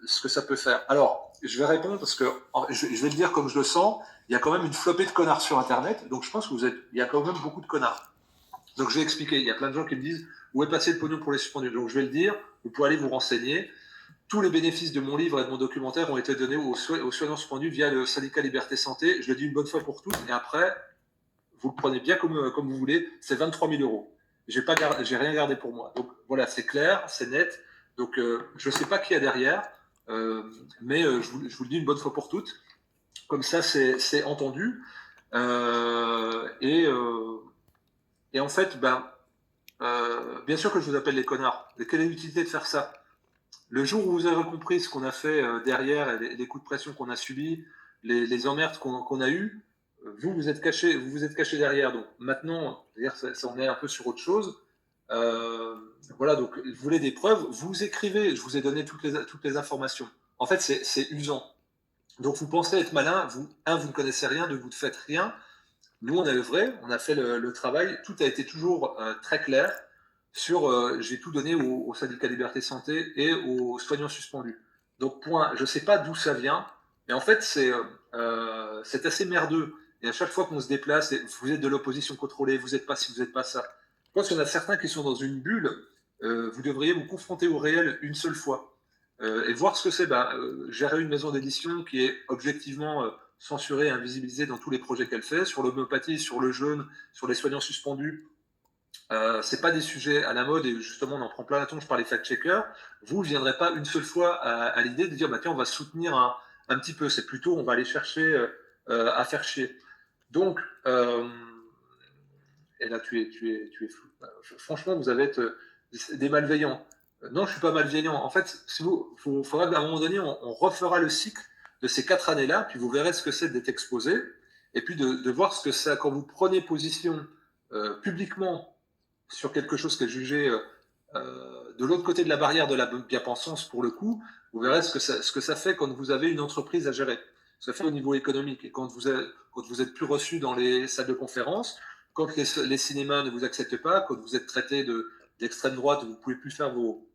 ce que ça peut faire. Alors, je vais répondre parce que je vais le dire comme je le sens. Il y a quand même une flopée de connards sur Internet, donc je pense que il y a quand même beaucoup de connards. Donc je vais expliquer. Il y a plein de gens qui me disent où est passé le pognon pour les suspendus. Donc je vais le dire. Vous pouvez aller vous renseigner. Tous les bénéfices de mon livre et de mon documentaire ont été donnés aux soignants suspendus via le syndicat Liberté Santé. Je le dis une bonne fois pour toutes. Et après, vous le prenez bien comme vous voulez. C'est 23 000 euros. J'ai rien gardé pour moi. Donc voilà, c'est clair, c'est net. Donc je ne sais pas qui y a derrière, mais je vous le dis une bonne fois pour toutes. Comme ça, c'est entendu. Et en fait, bien sûr que je vous appelle les connards. Mais quelle est l'utilité de faire ça? Le jour où vous avez compris ce qu'on a fait derrière, les coups de pression qu'on a subis, les emmerdes qu'on a eues, vous êtes caché derrière. Donc maintenant, ça on est un peu sur autre chose. Voilà, donc vous voulez des preuves, vous écrivez, je vous ai donné toutes les informations. En fait, c'est usant. Donc vous pensez être malin, vous ne connaissez rien, vous ne faites rien. Nous, on a œuvré, on a fait le travail, tout a été toujours très clair j'ai tout donné au syndicat Liberté Santé et aux soignants suspendus. Donc, point, je ne sais pas d'où ça vient, mais en fait, c'est assez merdeux. Et à chaque fois qu'on se déplace, vous êtes de l'opposition contrôlée, vous n'êtes pas ci, vous n'êtes pas ça. Je pense qu'il y en a certains qui sont dans une bulle, vous devriez vous confronter au réel une seule fois. Et voir ce que c'est. Gérer une maison d'édition qui est objectivement censurée et invisibilisée dans tous les projets qu'elle fait, sur l'homéopathie, sur le jeûne, sur les soignants suspendus, c'est pas des sujets à la mode et justement on en prend plein la tronche par les fact-checkers. Vous ne viendrez pas une seule fois à l'idée de dire tiens, on va soutenir un petit peu. C'est plutôt on va aller chercher à faire chier. Donc, et là tu es fou. Franchement, vous allez être des malveillants. Non, je suis pas malveillant. En fait, faudra qu'à un moment donné, on refera le cycle de ces 4 années-là, puis vous verrez ce que c'est d'être exposé, et puis de voir ce que c'est quand vous prenez position publiquement sur quelque chose qui est jugé de l'autre côté de la barrière de la bien-pensance, pour le coup, vous verrez ce que ça fait quand vous avez une entreprise à gérer. Ce que ça fait au niveau économique. Et quand vous êtes plus reçu dans les salles de conférence, quand les cinémas ne vous acceptent pas, quand vous êtes traité d'extrême droite, vous ne pouvez plus faire vos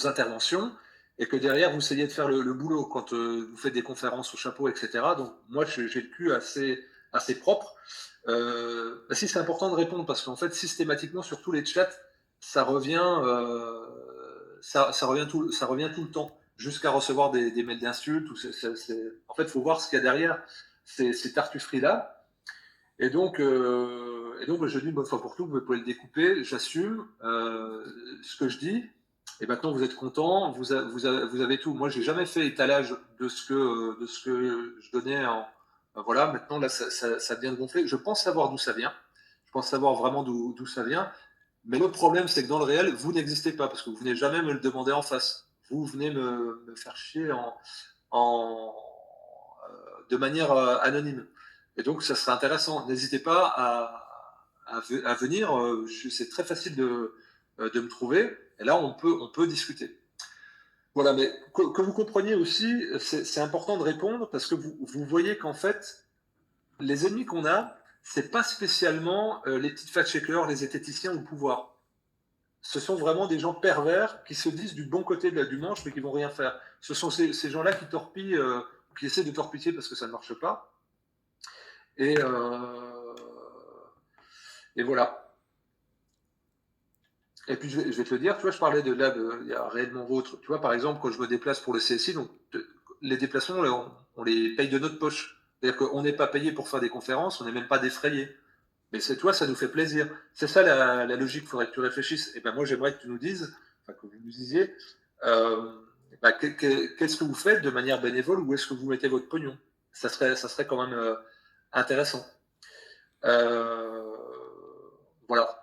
interventions, et que derrière, vous essayez de faire le boulot quand vous faites des conférences au chapeau, etc. Donc, moi, j'ai le cul assez propre. Si c'est important de répondre, parce qu'en fait, systématiquement, sur tous les chats, ça revient tout le temps, jusqu'à recevoir des mails d'insultes. En fait, il faut voir ce qu'il y a derrière ces tartufferies-là. Et donc, je dis une bonne fois pour toutes, vous pouvez le découper, j'assume ce que je dis. Et maintenant, vous êtes content, vous avez tout. Moi, j'ai jamais fait étalage de ce que je donnais. Voilà, maintenant, là, ça vient de gonfler. Je pense savoir d'où ça vient. Je pense savoir vraiment d'où ça vient. Mais le problème, c'est que dans le réel, vous n'existez pas, parce que vous venez jamais me le demander en face. Vous venez me faire chier en, de manière anonyme. Et donc, ça serait intéressant. N'hésitez pas à venir. C'est très facile de me trouver. Et là, on peut discuter. Voilà, mais que vous compreniez aussi, c'est important de répondre parce que vous voyez qu'en fait, les ennemis qu'on a, c'est pas spécialement les petites fact-checkers, les zététiciens au pouvoir. Ce sont vraiment des gens pervers qui se disent du bon côté du manche, mais qui vont rien faire. Ce sont ces gens-là qui torpillent, qui essaient de torpiller parce que ça ne marche pas. Et voilà. Et puis je vais te le dire, tu vois, je parlais il y a réellement votre. Tu vois, par exemple, quand je me déplace pour le CSI, donc les déplacements, on les paye de notre poche. C'est-à-dire qu'on n'est pas payé pour faire des conférences, on n'est même pas défrayé. Mais c'est toi, ça nous fait plaisir. C'est ça la logique, il faudrait que tu réfléchisses. Et ben moi, j'aimerais que tu nous dises, enfin que vous nous disiez, qu'est-ce que vous faites de manière bénévole, où est-ce que vous mettez votre pognon? Ça serait quand même intéressant. Voilà.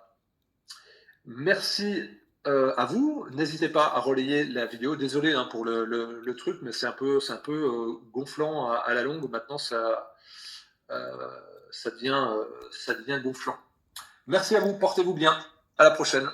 Merci à vous. N'hésitez pas à relayer la vidéo. Désolé pour le truc, mais c'est un peu gonflant à la longue. Maintenant, ça devient gonflant. Merci à vous. Portez-vous bien. À la prochaine.